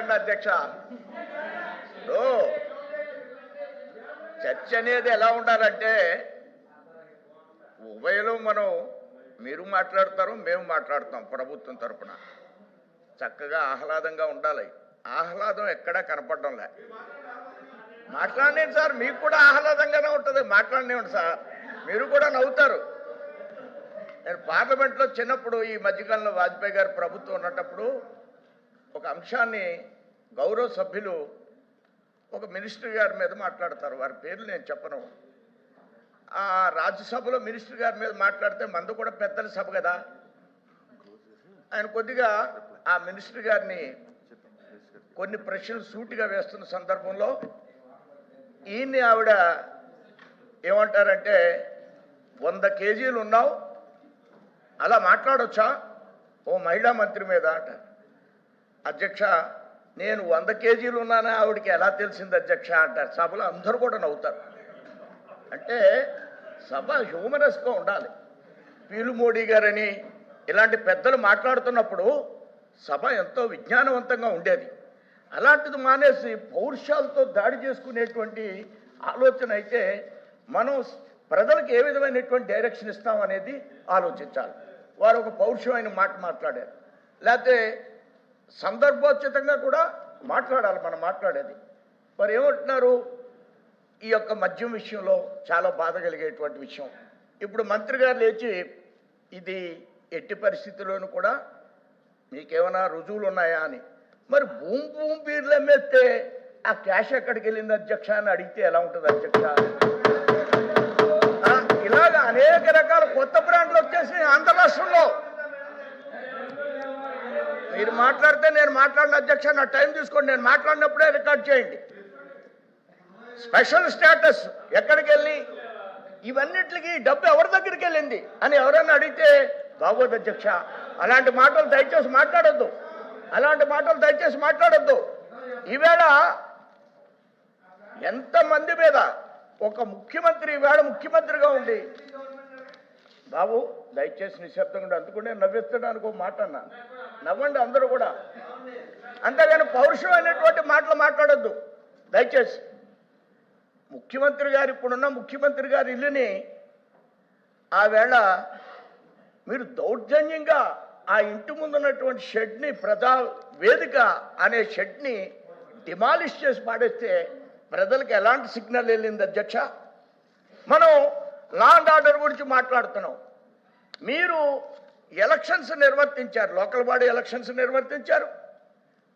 మాట్లాడండి అధ్యక్ష. చర్చ అనేది ఎలా ఉండాలంటే ఉభయలో మనం మీరు మాట్లాడతారు, మేము మాట్లాడతాం. ప్రభుత్వం తరఫున చక్కగా ఆహ్లాదంగా ఉండాలి. ఆహ్లాదం ఎక్కడా కనపడడంలే. మాట్లాడండి సార్, మీకు కూడా ఆహ్లాదంగానే ఉంటుంది. మాట్లాడండి సార్, మీరు కూడా నవ్వుతారు. నేను పార్లమెంట్లో చిన్నప్పుడు ఈ మధ్యకాలంలో వాజ్పేయి గారు ప్రభుత్వం ఉన్నప్పుడు ఒక అంశాన్ని గౌరవ సభ్యులు ఒక మినిస్టర్ గారి మీద మాట్లాడతారు. వారి పేర్లు నేను చెప్పను. ఆ రాజ్యసభలో మినిస్టర్ గారి మీద మాట్లాడితే మందు కూడా పెద్దల సభ కదా, ఆయన కొద్దిగా ఆ మినిస్టర్ గారిని కొన్ని ప్రశ్నలు సూటిగా వేస్తున్న సందర్భంలో ఈయన్ని ఆవిడ ఏమంటారంటే 100 కేజీలు ఉన్నావు, అలా మాట్లాడొచ్చా ఓ మహిళా మంత్రి మీద అంటారు. అధ్యక్ష, నేను 100 కేజీలు ఉన్నానా ఆవిడకి ఎలా తెలిసింది అధ్యక్ష అంటారు. సభలో అందరూ కూడా నవ్వుతారు. అంటే సభ హ్యూమరస్గా ఉండాలి. పీలు మోడీ గారని ఇలాంటి పెద్దలు మాట్లాడుతున్నప్పుడు సభ ఎంతో విజ్ఞానవంతంగా ఉండేది. అలాంటిది మానేసి పౌరుషాలతో దాడి చేసుకునేటువంటి ఆలోచన అయితే మనం ప్రజలకు ఏ విధమైనటువంటి డైరెక్షన్ ఇస్తామనేది ఆలోచించాలి. వారు ఒక పౌరుషమైన మాట మాట్లాడారు, లేకపోతే సందర్భోచితంగా కూడా మాట్లాడాలి. మనం మాట్లాడేది మరి ఏమంటున్నారు, ఈ యొక్క మద్యం విషయంలో చాలా బాధ కలిగేటువంటి విషయం. ఇప్పుడు మంత్రి గారు లేచి ఇది ఎట్టి పరిస్థితుల్లోనూ కూడా మీకేమైనా రుజువులు ఉన్నాయా అని, మరి భూమి బీర్లు అమ్మేస్తే ఆ క్యాష్ ఎక్కడికి వెళ్ళింది అధ్యక్ష అని అడిగితే ఎలా ఉంటుంది అధ్యక్ష? ఇలాగ అనేక రకాల కొత్త బ్రాండ్లు వచ్చేసినాయి ఆంధ్ర రాష్ట్రంలో. మీరు మాట్లాడితే నేను మాట్లాడిన అధ్యక్ష, నా టైం తీసుకోండి, నేను మాట్లాడినప్పుడే రికార్డ్ చేయండి. స్పెషల్ స్టేటస్ ఎక్కడికి వెళ్ళి ఇవన్నిటికి డబ్బు ఎవరి దగ్గరికి వెళ్ళింది అని ఎవరైనా అడిగితే బాగోదు అధ్యక్ష. అలాంటి మాటలు దయచేసి మాట్లాడొద్దు, అలాంటి మాటలు దయచేసి మాట్లాడొద్దు. ఈవేళ ఎంతమంది మీద ఒక ముఖ్యమంత్రి ఈవేళ ముఖ్యమంత్రిగా ఉండి, బాబు దయచేసి నిశ్శబ్దంగా అందుకుంటే నవ్విస్తడానికి ఒక మాట అన్నాను, నవ్వండి అందరూ కూడా, అంతేగాని పౌరుషమైనటువంటి మాటలు మాట్లాడొద్దు దయచేసి. ముఖ్యమంత్రి గారు ఇప్పుడున్న ముఖ్యమంత్రి గారి ఇల్లుని ఆవేళ మీరు దౌర్జన్యంగా ఆ ఇంటి ముందున్నటువంటి షెడ్ని, ప్రజా వేదిక అనే షెడ్ని డిమాలిష్ చేసి పాడేస్తే ప్రజలకు ఎలాంటి సిగ్నల్ వెళ్ళింది అధ్యక్ష? మనం లా అండ్ ఆర్డర్ గురించి మాట్లాడుతున్నాం. మీరు ఎలక్షన్స్ నిర్వర్తించారు, లోకల్ బాడీ ఎలక్షన్స్ నిర్వర్తించారు,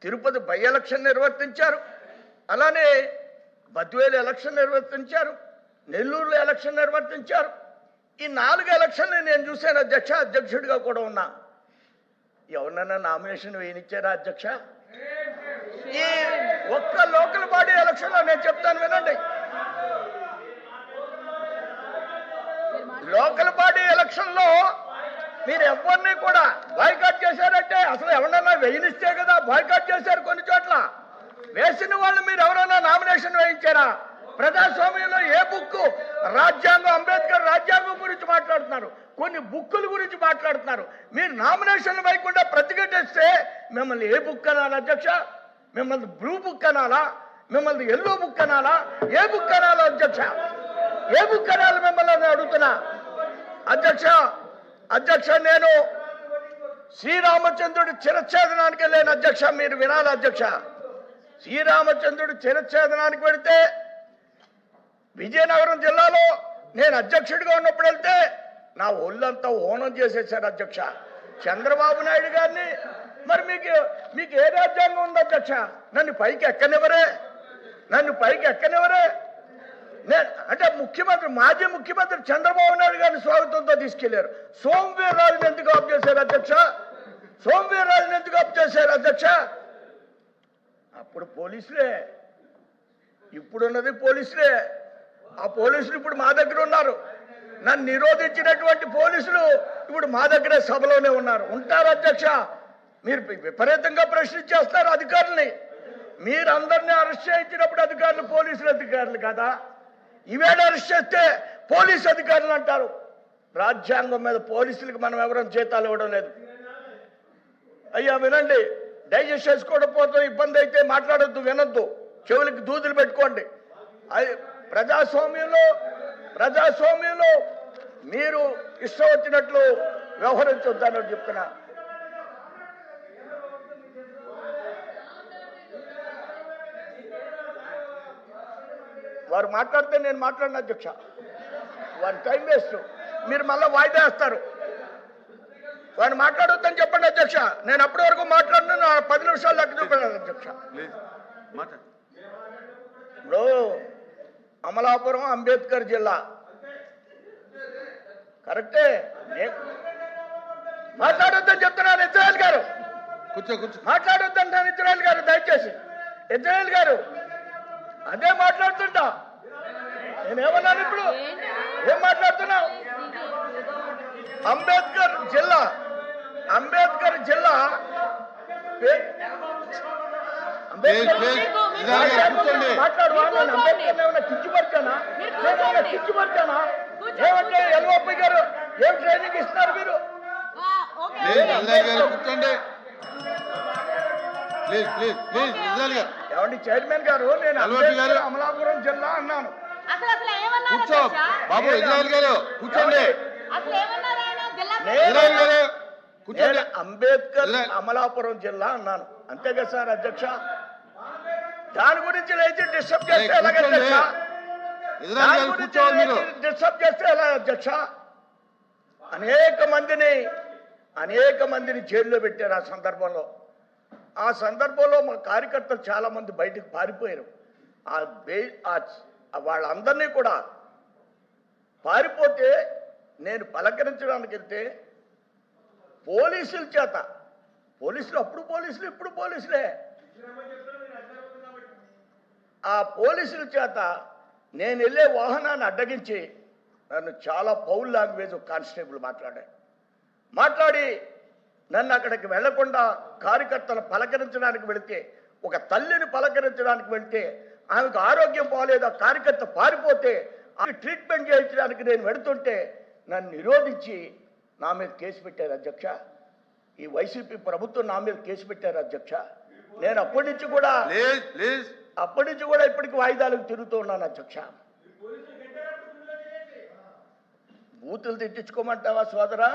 తిరుపతి బై ఎలక్షన్ నిర్వర్తించారు, అలానే బద్వేలు ఎలక్షన్ నిర్వర్తించారు, నెల్లూరులో ఎలక్షన్ నిర్వర్తించారు. ఈ 4 ఎలక్షన్లు నేను చూశాను అధ్యక్ష, అధ్యక్షుడిగా కూడా ఉన్నా. ఎవరినైనా నామినేషన్ వేయనిచ్చారా అధ్యక్ష? ఈ ఒక్క లోకల్ బాడీ ఎలక్షన్లో నేను చెప్తాను వినండి, లోకల్ బాడీ ఎలక్షన్లో మీరు ఎవరిని కూడా బాయ్కాట్ చేశారంటే అసలు ఎవరన్నా వేయనిస్తే కదా బాయ్కాట్ చేశారు. కొన్ని చోట్ల వేసిన వాళ్ళు మీరు ఎవరైనా నామినేషన్ వేయించారా? ప్రజాస్వామ్యంలో ఏ బుక్, రాజ్యాంగం, అంబేద్కర్ రాజ్యాంగం గురించి మాట్లాడుతున్నారు, కొన్ని బుక్కుల గురించి మాట్లాడుతున్నారు. మీరు నామినేషన్లు వేయకుండా ప్రతిఘటిస్తే మిమ్మల్ని ఏ బుక్ అనాలి అధ్యక్ష? మిమ్మల్ని బ్లూ బుక్ అనాలా? మిమ్మల్ని ఎల్లో బుక్ అనాలా? ఏ బుక్ అనాలి అధ్యక్ష? ఏ బుక్ అనాలి మిమ్మల్ని అడుగుతున్నా అధ్యక్ష. అధ్యక్ష, నేను శ్రీరామచంద్రుడి చిరఛేదనానికి వెళ్ళాను అధ్యక్ష, మీరు వినాలి అధ్యక్ష. శ్రీరామచంద్రుడి చిరఛేదనానికి వెళితే విజయనగరం జిల్లాలో నేను అధ్యక్షుడిగా ఉన్నప్పుడు వెళ్తే నా ఒళ్ళంతా ఓనం చేసేసారు అధ్యక్ష. చంద్రబాబు నాయుడు గారిని మరి మీకు ఏ రాజ్యాంగం ఉంది అధ్యక్ష? నన్ను పైకి ఎక్కనివ్వరే, నన్ను పైకి ఎక్కనివ్వరే. అంటే ముఖ్యమంత్రి, మాజీ ముఖ్యమంత్రి చంద్రబాబు నాయుడు గారిని స్వాగతంతో తీసుకెళ్లారు. సోమవీర్రాజుని ఎందుకు ఆప్ చేశారు అధ్యక్ష? సోమవీర్రాజుని ఎందుకు ఆప్ చేశారు అధ్యక్ష? అప్పుడు పోలీసులే, ఇప్పుడున్నది పోలీసులే. ఆ పోలీసులు ఇప్పుడు మా దగ్గర ఉన్నారు. నన్ను నిరోధించినటువంటి పోలీసులు ఇప్పుడు మా దగ్గరే సభలోనే ఉన్నారు, ఉంటారు అధ్యక్ష. మీరు విపరీతంగా ప్రశ్నించేస్తారు అధికారుల్ని. మీరందరినీ అరెస్ట్ చేయించినప్పుడు అధికారులు పోలీసులు అధికారులు కదా, ఈవేళ అరెస్ట్ చేస్తే పోలీసు అధికారులు అంటారు. రాజ్యాంగం మీద పోలీసులకు మనం ఎవరైనా జీతాలు ఇవ్వడం లేదు. అయ్యా వినండి, డైజెస్ట్ చేసుకోకపోతే ఇబ్బంది అయితే మాట్లాడొద్దు, వినొద్దు, చెవులకి దూదులు పెట్టుకోండి. అది ప్రజాస్వామ్యంలో మీరు ఇష్టం వచ్చినట్లు వ్యవహరించొద్దని చెప్తున్నా. వారు మాట్లాడితే నేను మాట్లాడిన అధ్యక్ష, వారి టైం వేస్ట్. మీరు మళ్ళీ వాయిదా వేస్తారు. వారు మాట్లాడొద్దని చెప్పండి అధ్యక్ష. నేను అప్పటి వరకు మాట్లాడిన 10 నిమిషాలు లెక్క చూపాను అధ్యక్ష. ఇప్పుడు అమలాపురం అంబేద్కర్ జిల్లా కరెక్టే. మాట్లాడొద్దని చెప్తున్నాను ఇజ్రాయెల్ గారు. మాట్లాడొద్దంటాను ఇజ్రాయెల్ గారు. దయచేసి ఇజ్రాయెల్ గారు అదే మాట్లాడుతుంటా. నేనేమన్నాను ఇప్పుడు? ఏం మాట్లాడుతున్నావు? అంబేద్కర్ జిల్లా మాట్లాడు. అంబేద్కర్ ఏమైనా కిచ్చిపరిచానా? నేనేమైనా కిచ్చిపరిచానా? ఏమంటే ఎల్ఓపి గారు ఏం ట్రైనింగ్ ఇస్తున్నారు మీరు? ఏమండి చైర్మన్ గారు, నేను అమలాపురం జిల్లా అన్నాను. బాబు ఇజ్రాయెల్ గారు కూర్చోండి. అంబేద్కర్ అమలాపురం జిల్లా అన్నాను, అంతే కదా సార్ అధ్యక్ష? దాని గురించి లేచి డిస్టర్బ్ చేస్తే ఎలాగ అధ్యక్ష? డిస్టర్బ్ చేస్తే ఎలా అధ్యక్ష? అనేక మందిని జైల్లో పెట్టారు. ఆ సందర్భంలో మా కార్యకర్తలు చాలా మంది బయటకు పారిపోయారు. వాళ్ళందరినీ కూడా పారిపోతే నేను పలకరించడానికి వెళ్తే పోలీసుల చేత, అప్పుడు పోలీసులు ఇప్పుడు పోలీసులే, ఆ పోలీసుల చేత నేను వెళ్ళే వాహనాన్ని అడ్డగించి నన్ను చాలా పౌల్ లాంగ్వేజ్ కానిస్టేబుల్ మాట్లాడి నన్ను అక్కడికి వెళ్లకుండా కార్యకర్తలు పలకరించడానికి వెళితే, ఒక తల్లిని పలకరించడానికి వెళ్తే ఆమెకు ఆరోగ్యం పోలేదు, ఆ కార్యకర్త పారిపోతే ఆమె ట్రీట్మెంట్ చేయించడానికి నేను వెళుతుంటే నన్ను నిరోధించి నా మీద కేసు పెట్టారు అధ్యక్ష. ఈ వైసీపీ ప్రభుత్వం నా మీద కేసు పెట్టారు అధ్యక్ష. నేను అప్పటి నుంచి కూడా ఇప్పటికి వాయిదాలకు తిరుగుతూ ఉన్నాను అధ్యక్ష. బూతులు తిట్టించుకోమంటావా సోదరా?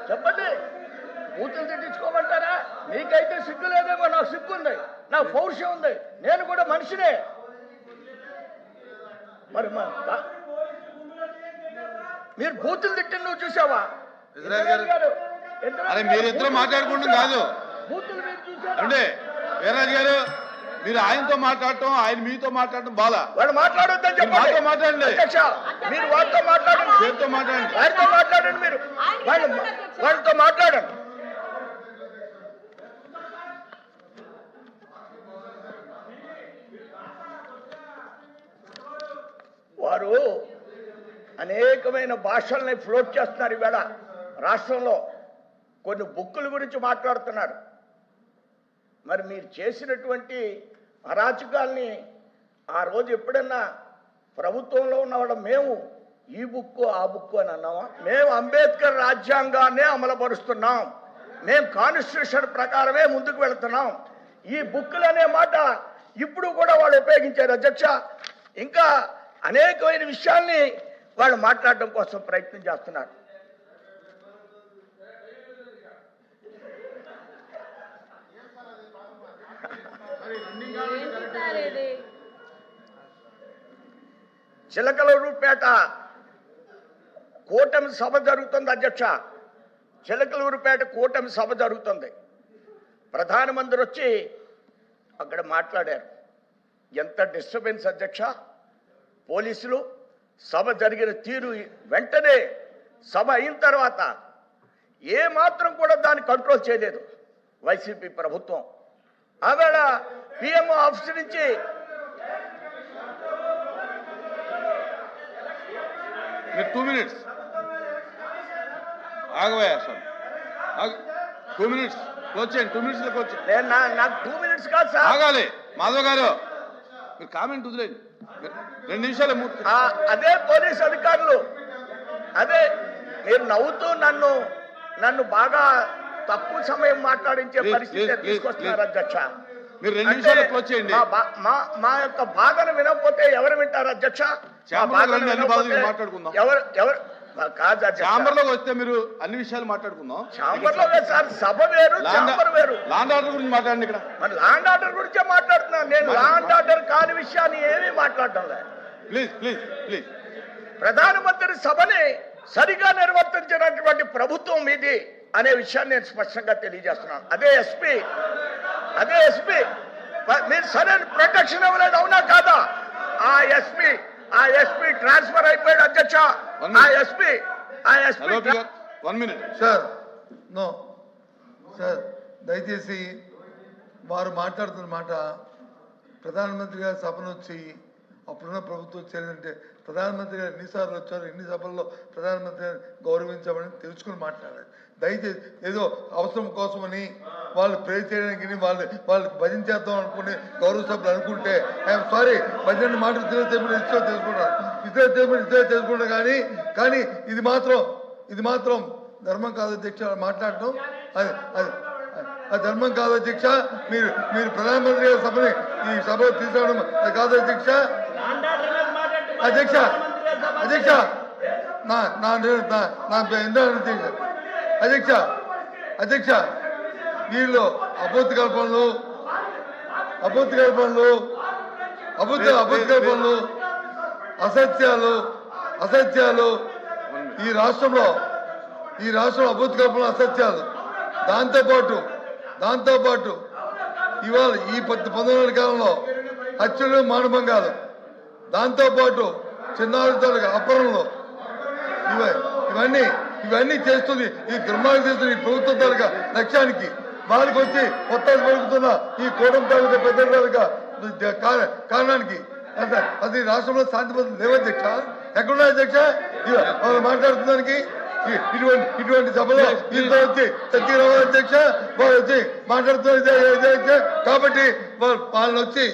చెప్పండి. బూతులు తిట్టించుకోమంటారా? నీకైతే సిగ్గు లేదేమో, నాకు సిగ్గు ఉంది, నాకు పౌరుషం ఉంది, నేను కూడా మనిషినే. మరి మీరు బూతులు తిట్టిన నువ్వు చూసావా? మీరిద్దరు మాట్లాడుకుంటుంది కాదు. బూతులు మీరు చూసారా? అంటే వీర్రాజు గారు, మీరు ఆయనతో మాట్లాడటం, ఆయన మీతో మాట్లాడటం బాగా. వాళ్ళు మాట్లాడొద్దని చెప్పి మాతో మాట్లాడండి. అధ్యక్ష మీరు వాళ్ళతో మాట్లాడండి, పేరుతో మాట్లాడండి, ఆయనతో మాట్లాడండి, మీరు వాళ్ళతో మాట్లాడండి. వారు అనేకమైన భాషల్ని ఫ్లోట్ చేస్తున్నారు. ఈవేళ రాష్ట్రంలో కొన్ని బుక్కుల గురించి మాట్లాడుతున్నారు. మరి మీరు చేసినటువంటి అరాచకాల్ని ఆ రోజు ఎప్పుడన్నా ప్రభుత్వంలో ఉన్నవాళ్ళం మేము ఈ బుక్కు ఆ బుక్కు అని అన్నామా? మేము అంబేద్కర్ రాజ్యాంగాన్నే అమలుపరుస్తున్నాం, మేము కాన్స్టిట్యూషన్ ప్రకారమే ముందుకు వెళుతున్నాం. ఈ బుక్కులు అనే మాట ఇప్పుడు కూడా వాళ్ళు ఉపయోగించారు అధ్యక్ష. ఇంకా అనేకమైన విషయాల్ని వాళ్ళు మాట్లాడడం కోసం ప్రయత్నం చేస్తున్నారు. చిలకలూరుపేట కూటమి సభ జరుగుతుంది అధ్యక్ష. చిలకలూరుపేట కూటమి సభ జరుగుతుంది. ప్రధానమంత్రి వచ్చి అక్కడ మాట్లాడారు. ఎంత డిస్టర్బెన్స్ అధ్యక్ష! పోలీసులు సభ జరిగిన తీరు, వెంటనే సభ అయిన తర్వాత ఏ మాత్రం కూడా దాన్ని కంట్రోల్ చేయలేదు వైసీపీ ప్రభుత్వం. ఆవేళ పిఎంఓ ఆఫీస్ నుంచి మీరు 2 minutes ఆగవయ్యా సార్, 2 minutes వచ్చేయండి, 2 minutes లోకి వచ్చి. నాకు 2 minutes కాదు సార్, ఆగాలి. మాధవ్ గారు మీరు కామెంట్ వదిలేండి, 2 నిమిషాలు. అదే పోలీస్ అధికారులు, అదే మీరు నవ్వుతూ నన్ను నన్ను బాగా తక్కువ సమయం మాట్లాడించే Please, పరిస్థితి please, తీసుకొస్తున్నారు please. అధ్యక్ష. మీరు 2 అంటే నిమిషాలు క్లోజ్ చేయండి. మా యొక్క బాధను వినకపోతే ఎవరు వింటారు అధ్యక్ష? మా ఛాంబర్లో బాధను రండి, అన్ని వినకపోతే బాధలు మాట్లాడుకుందాం. ఎవరు కాదు అధ్యక్ష. ఛాంబర్లోకి వస్తే మీరు అన్ని విషయాలు మాట్లాడుకుందాం. ఛాంబర్లో లేదు సార్, సభ వేరు, ఛాంబర్ వేరు. లాండ్ ఆర్డర్ గురించి మాట్లాడండి ఇక్కడ. మరి లాండ్ ఆర్డర్ గురించే మాట్లాడుతున్నాను నేను. లాండ్ ఆర్డర్ కాని విషయాన్ని ఏమీ మాట్లాడటం లేదు. Please please please. ప్రధానమంత్రి సభని సరిగా నిర్వర్తించినటువంటి ప్రభుత్వం ఇది అనే విషయాన్ని నేను స్పష్టంగా తెలియజేస్తున్నాను. అదే ఎస్పీ మీరు సరైన ప్రొటెక్షన్ ఇవ్వలేదు, అవునా కాదా? ఆ ఎస్పీ ట్రాన్స్ఫర్ అయిపోయాడు అధ్యక్ష. ఆ ఎస్పీ 1 minute. సార్ సార్ దయచేసి వారు మాట్లాడుతున్న మాట ప్రధానమంత్రి గారి సభను వచ్చి అప్పుడున్న ప్రభుత్వం వచ్చేదంటే ప్రధానమంత్రి గారు ఎన్నిసార్లు వచ్చారు, ఎన్ని సభల్లో ప్రధానమంత్రి గారు గౌరవించామని తెలుసుకుని మాట్లాడారు. దయచేసి ఏదో అవసరం కోసమని వాళ్ళు ప్రే చేయడానికి వాళ్ళు భజన చేద్దాం అనుకుని గౌరవ సభలు అనుకుంటే ఐఎమ్ సారీ, భజన మాటలు ఇద్దరు తెలుసుకుంటారు కానీ ఇది మాత్రం ధర్మం కాదు అధ్యక్ష. మాట్లాడటం అది ధర్మం కాదు అధ్యక్ష. మీరు ప్రధానమంత్రి గారి సభని ఈ సభలో తీసుకురావడం అది కాదు అధ్యక్ష. అధ్యక్ష వీళ్ళు అబద్ధ కల్పనలు అసత్యాలు ఈ రాష్ట్రంలో అబద్ధ కల్పనలు అసత్యాలు. దాంతోపాటు ఇవాళ ఈ 19 కాలంలో హత్యలు మానభంగాలు, దాంతోపాటు చిన్నారులతో అపహరణలు, ఇవన్నీ చేస్తుంది ఈ దుర్మార్గం చేస్తుంది ఈ ప్రభుత్వం తాలూకా లక్ష్యానికి. వాళ్ళకి వచ్చి కొత్తగా పెరుగుతున్న ఈ కూటమి తాలూకా పెద్ద తాలూకా కారణానికి అది రాష్ట్రంలో శాంతి భద్రతలు లేవధ్యక్ష. ఎక్కడున్నాయి అధ్యక్ష వాళ్ళు మాట్లాడుతున్నానికి? ఇటువంటి సభలో వీళ్ళతో వచ్చి చర్చకి రావాలి అధ్యక్ష. వాళ్ళు వచ్చి మాట్లాడుతున్నారు కాబట్టి వాళ్ళని వచ్చి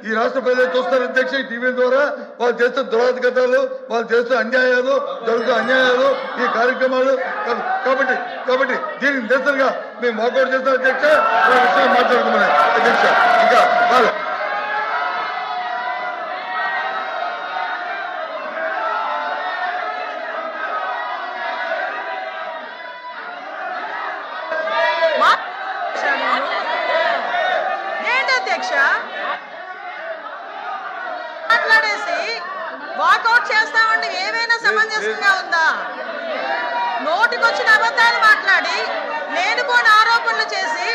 ఈ రాష్ట్ర ప్రజలు చూస్తారు అధ్యక్ష. ఈ టీవీ ద్వారా వాళ్ళు చేస్తున్న దురాధిగతాలు, వాళ్ళు చేస్తున్న అన్యాయాలు, జరుగుతున్న అన్యాయాలు, ఈ కార్యక్రమాలు కాబట్టి దీనికి నిరసనగా మేము వాకౌట్ చేస్తాం అధ్యక్ష. విషయం మాట్లాడుకున్నాం అధ్యక్ష. ఇంకా మాట్లాడేసి వాకౌట్ చేస్తామండి ఏమైనా సమంజసంగా ఉందా? నోటికొచ్చిన అబద్ధాలు మాట్లాడి నేను కూడా ఆరోపణలు చేసి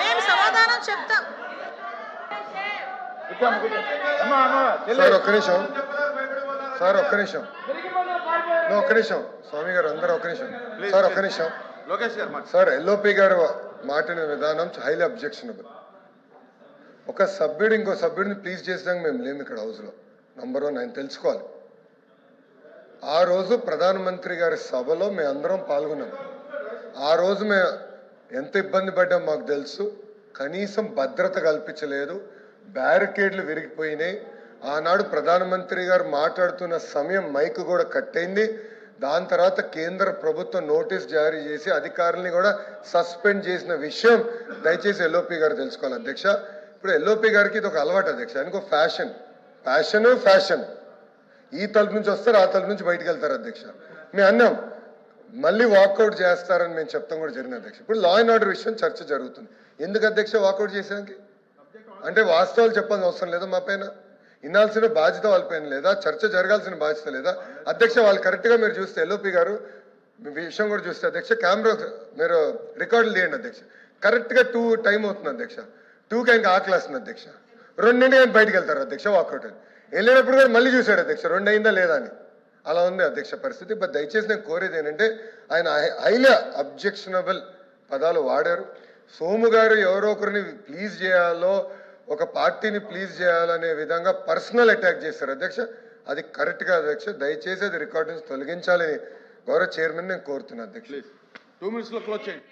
మేము సమాధానం చెప్తాం. ఒక్క నిమిషం స్వామి గారు, అందరూ ఒక్క నిమిషం సార్, ఒక్క నిమిషం. లోకేష్ గారు సార్, ఎల్ఓపి గారు మాట్లాడిన విధానం హైలీ అబ్జెక్షనబుల్. ఒక సభ్యుడు ఇంకో సభ్యుడిని ప్లీజ్ చేసేదానికి మేము లేము ఇక్కడ హౌస్లో. నంబర్ 1 ఆయన తెలుసుకోవాలి. ఆ రోజు ప్రధానమంత్రి గారి సభలో మేమందరం పాల్గొన్నాం. ఆ రోజు మేము ఎంత ఇబ్బంది పడ్డాం మాకు తెలుసు. కనీసం భద్రత కల్పించలేదు, బ్యారికేడ్లు విరిగిపోయినాయి. ఆనాడు ప్రధానమంత్రి గారు మాట్లాడుతున్న సమయం మైక్ కూడా కట్ అయింది. దాని తర్వాత కేంద్ర ప్రభుత్వం నోటీస్ జారీ చేసి అధికారుల్ని కూడా సస్పెండ్ చేసిన విషయం దయచేసి ఎల్ఓపి గారు తెలుసుకోవాలి అధ్యక్ష. ఇప్పుడు ఎల్ఓపి గారికి ఇది ఒక అలవాటు అధ్యక్ష. ఆయనకు ఫ్యాషన్ ఈ తలుపు నుంచి వస్తారు, ఆ తలుపు నుంచి బయటకు వెళ్తారు అధ్యక్ష. మేము అన్నాం మళ్ళీ వాకౌట్ చేస్తారని మేము చెప్తాం కూడా జరిగింది అధ్యక్ష. ఇప్పుడు లా అండ్ ఆర్డర్ విషయం చర్చ జరుగుతుంది. ఎందుకు అధ్యక్ష వాకౌట్ చేసానికి? అంటే వాస్తవాలు చెప్పాల్సిన అవసరం లేదా? మా పైన ఇన్నాల్సిన బాధ్యత వాళ్ళ పైన లేదా? చర్చ జరగాల్సిన బాధ్యత లేదా అధ్యక్ష? వాళ్ళు కరెక్ట్గా మీరు చూస్తే ఎల్ఓపి గారు విషయం కూడా చూస్తే అధ్యక్ష, కెమెరా మీరు రికార్డులు తీయండి అధ్యక్ష. కరెక్ట్గా 2 టైం అవుతుంది అధ్యక్ష. 2కి ఇంకా ఆకలి వస్తుంది అధ్యక్ష. 2 ఆయన బయటకు వెళ్తారు అధ్యక్ష. వాకౌట్ అని వెళ్ళినప్పుడు కూడా మళ్ళీ చూశాడు అధ్యక్ష 2 అయిందా లేదా అని. అలా ఉంది అధ్యక్ష పరిస్థితి. బట్ దయచేసి నేను కోరేది ఏంటంటే ఆయన హైలీ అబ్జెక్షనబుల్ పదాలు వాడారు. సోము గారు ఎవరో ఒకరిని ప్లీజ్ చేయాలో, ఒక పార్టీని ప్లీజ్ చేయాలనే విధంగా పర్సనల్ అటాక్ చేశారు అధ్యక్ష. అది కరెక్ట్గా అధ్యక్ష. దయచేసి అది రికార్డు నుంచి తొలగించాలని గౌరవ చైర్మన్ నేను కోరుతున్నాను అధ్యక్ష. 2 minutes లో క్లోజ్ చేయండి.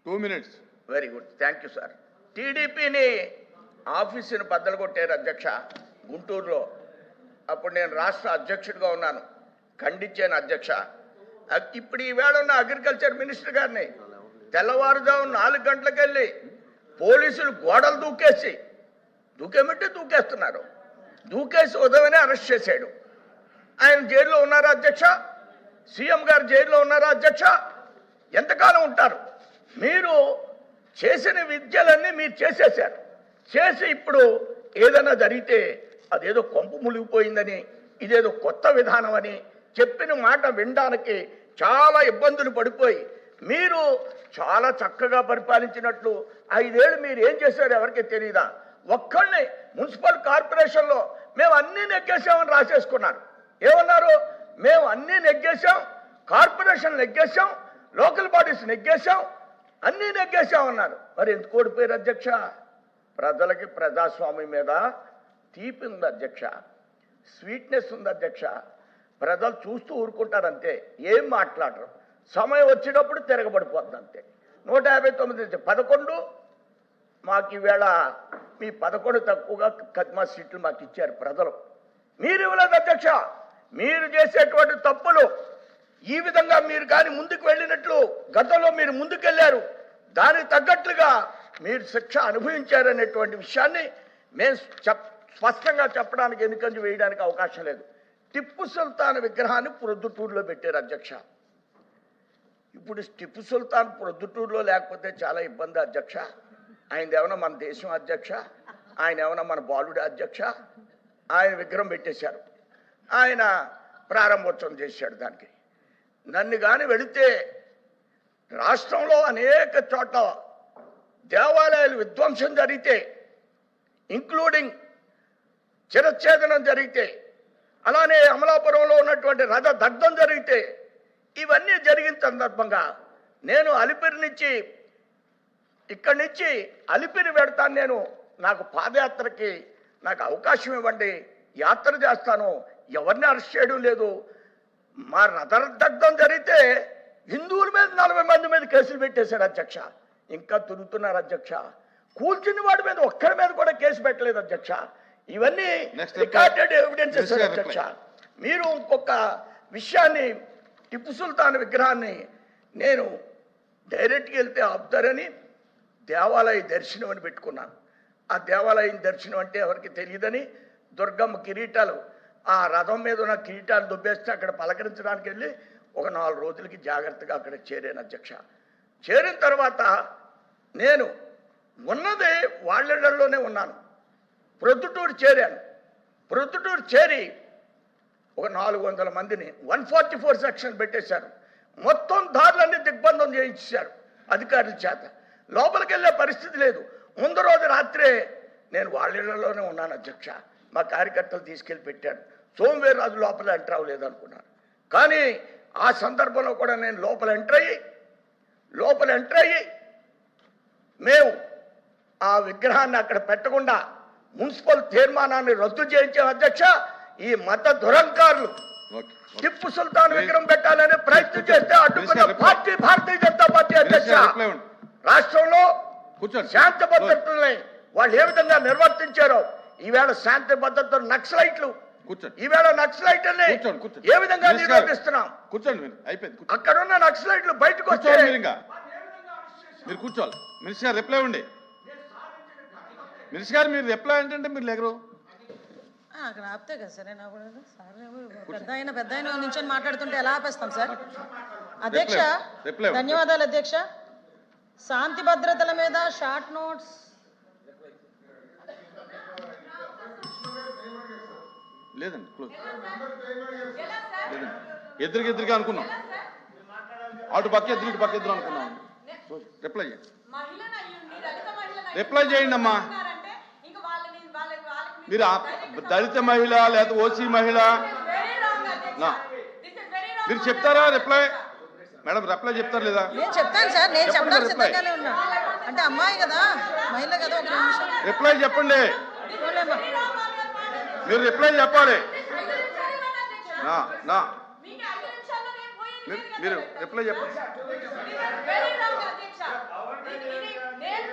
2 minutes. Very good, thank you sir. టీడీపీని ఆఫీసుని బద్దలు కొట్టారు అధ్యక్ష గుంటూరులో. అప్పుడు నేను రాష్ట్ర అధ్యక్షుడిగా ఉన్నాను, ఖండించాను అధ్యక్ష. ఇప్పుడు ఈవేళ ఉన్న అగ్రికల్చర్ మినిస్టర్ గారిని తెల్లవారుజాము 4 గంటలకు వెళ్ళి పోలీసులు గోడలు దూకేమంటే దూకేస్తున్నారు. దూకేసి ఉదయమే అరెస్ట్ చేశాడు. ఆయన జైల్లో ఉన్నారా అధ్యక్ష? సీఎం గారు జైల్లో ఉన్నారా అధ్యక్ష? ఎంతకాలం ఉంటారు? మీరు చేసిన విద్యలన్నీ మీరు చేసేశారు. చేసి ఇప్పుడు ఏదైనా జరిగితే అదేదో కొంపు మునిగిపోయిందని, ఇదేదో కొత్త విధానం అని చెప్పిన మాట వినడానికి చాలా ఇబ్బందులు పడిపోయి మీరు చాలా చక్కగా పరిపాలించినట్లు 5 ఏళ్ళు మీరు ఏం చేశారు ఎవరికి తెలియదా? ఒక్కళ్ళని మున్సిపల్ కార్పొరేషన్లో మేము అన్నీ నెగ్గేసామని రాసేసుకున్నారు. ఏమన్నారు? మేము అన్నీ నెగ్గేసాం, కార్పొరేషన్ నెగ్గేసాం, లోకల్ బాడీస్ నెగ్గేసాం, అన్నీ నెగ్గేసామన్నారు. మరి ఎందుకు ఓడిపోయారు అధ్యక్ష? ప్రజలకి ప్రజాస్వామ్యం మీద తీపి ఉంది అధ్యక్ష, స్వీట్నెస్ ఉంది అధ్యక్ష. ప్రజలు చూస్తూ ఊరుకుంటారంతే, ఏం మాట్లాడరు. సమయం వచ్చినప్పుడు తిరగబడిపోతుంది అంతే. 159 11 మాకు ఈవేళ మీ 11 తక్కువగా కద్మా సీట్లు మాకు ఇచ్చారు ప్రజలు. మీరు ఇవ్వలేదు అధ్యక్ష. మీరు చేసేటువంటి తప్పులు ఈ విధంగా మీరు కానీ ముందుకు వెళ్ళినట్లు గతంలో మీరు ముందుకెళ్లారు, దానికి తగ్గట్లుగా మీరు శిక్ష అనుభవించారనేటువంటి విషయాన్ని మేము స్పష్టంగా చెప్పడానికి, ఎన్నికలు వేయడానికి అవకాశం లేదు. టిప్పు సుల్తాన్ విగ్రహాన్ని ప్రొద్దుటూరులో పెట్టారు అధ్యక్ష. ఇప్పుడు టిప్పు సుల్తాన్ ప్రొద్దుటూరులో లేకపోతే చాలా ఇబ్బంది అధ్యక్ష. ఆయన ఏమన్నా మన దేశం అధ్యక్ష? ఆయన ఏమన్నా మన బాలుడు అధ్యక్ష? ఆయన విగ్రహం పెట్టేశారు, ఆయన ప్రారంభోత్సవం చేశాడు. దానికి నన్ను కానీ వెళితే రాష్ట్రంలో అనేక చోట్ల దేవాలయాలు విధ్వంసం జరిగితే, ఇంక్లూడింగ్ చిరచ్ఛేదనం జరిగితే, అలానే అమలాపురంలో ఉన్నటువంటి రథ దగ్ధం జరిగితే, ఇవన్నీ జరిగిన సందర్భంగా నేను అలిపిరి నుంచి ఇక్కడి నుంచి అలిపిరి పెడతాను. నేను నాకు పాదయాత్రకి నాకు అవకాశం ఇవ్వండి, యాత్ర చేస్తాను. ఎవరిని అరెస్ట్ చేయడం లేదు. మా రథ దగ్ధం జరిగితే హిందువుల మీద 40 మంది మీద కేసులు పెట్టేశారు అధ్యక్ష. ఇంకా తిరుగుతున్నారు అధ్యక్ష. కూల్చిన వాడి మీద ఒక్కరి మీద కూడా కేసు పెట్టలేదు అధ్యక్ష. ఇవన్నీ రికార్డెడ్ ఎవిడెన్సెస్ అధ్యక్ష. మీరు ఇంకొక విషయాన్ని, టిప్పు సుల్తాన్ విగ్రహాన్ని నేను డైరెక్ట్గా వెళ్తే ఆపుతారని దేవాలయ దర్శనం అని పెట్టుకున్నాను. ఆ దేవాలయం దర్శనం అంటే ఎవరికి తెలియదని దుర్గమ్మ కిరీటాలు, ఆ రథం మీద ఉన్న కిరీటాలు దుబ్బేస్తే అక్కడ పలకరించడానికి వెళ్ళి ఒక 4 రోజులకి జాగ్రత్తగా అక్కడ చేరాను అధ్యక్ష. చేరిన తర్వాత నేను ఉన్నది వాళ్ళలోనే ఉన్నాను. ప్రొద్దుటూరు చేరాను. ప్రొద్దుటూరు చేరి ఒక 400 మందిని 144 సెక్షన్ పెట్టేశారు. మొత్తం దారులన్నీ దిగ్బంధం చేయించారు అధికారుల చేత. లోపలికి వెళ్ళే పరిస్థితి లేదు. ముందు రోజు రాత్రే నేను వాళ్ళలోనే ఉన్నాను అధ్యక్ష. మా కార్యకర్తలు తీసుకెళ్ళి పెట్టారు. సోమవీర్రాజు లోపల ఎంటర్ అవ్వలేదు అనుకున్నాను. కానీ ఆ సందర్భంలో కూడా నేను లోపల ఎంటర్ అయ్యి మేము ఆ విగ్రహాన్ని అక్కడ పెట్టకుండా మున్సిపల్ తీర్మానాన్ని రద్దు చేయించాం అధ్యక్ష. ఈ మత దురంకారులు టిప్పు సుల్తాన్ విగ్రహం పెట్టాలని ప్రయత్నం చేస్తే అడ్డుకున్న పార్టీ భారతీయ జనతా పార్టీ అధ్యక్ష. రాష్ట్రంలో శాంతి భద్రతల్ని వాళ్ళు ఏ విధంగా నిర్వర్తించారో, ఈవేళ శాంతి భద్రతలు నక్సలైట్లు, ఈవేళ నక్సలైట్లని ఏ విధంగా నిర్వర్తిస్తున్నాం. అక్కడున్న నక్సలైట్లు బయటకు వచ్చే మీరు కూర్చోవాలి. మినిస్టర్ గారు రిప్లై ఉండి. మినిస్టర్ గారు మీరు రిప్లై ఏంటంటే మీరు లేగరు అక్కడ ఆపితే కదా సార్. నేను పెద్ద ఆయన నుంచి మాట్లాడుతుంటే ఎలా ఆపేస్తాం సార్? అధ్యక్ష ధన్యవాదాలు అధ్యక్ష. శాంతి భద్రతల మీద షార్ట్ నోట్స్ లేదండి, ఎదురుగా అనుకున్నాం. అటు పక్క ఎదురు అనుకున్నాం. రిప్లై చేయండి, రిప్లై చేయండి అమ్మా. మీరు దళిత మహిళ లేదా ఓసీ మహిళ మీరు చెప్తారా రిప్లై? మేడం రిప్లై చెప్తారు లేదా? నేను చెప్తాను సార్. నేను చెప్పడానికి సిద్ధంగానే ఉన్నా. అంటే అమ్మాయి కదా, మహిళ కదా. ఒక నిమిషం రిప్లై చెప్పండి. మీరు రిప్లై చెప్పాలి. మీరు రిప్లై చెప్పండి.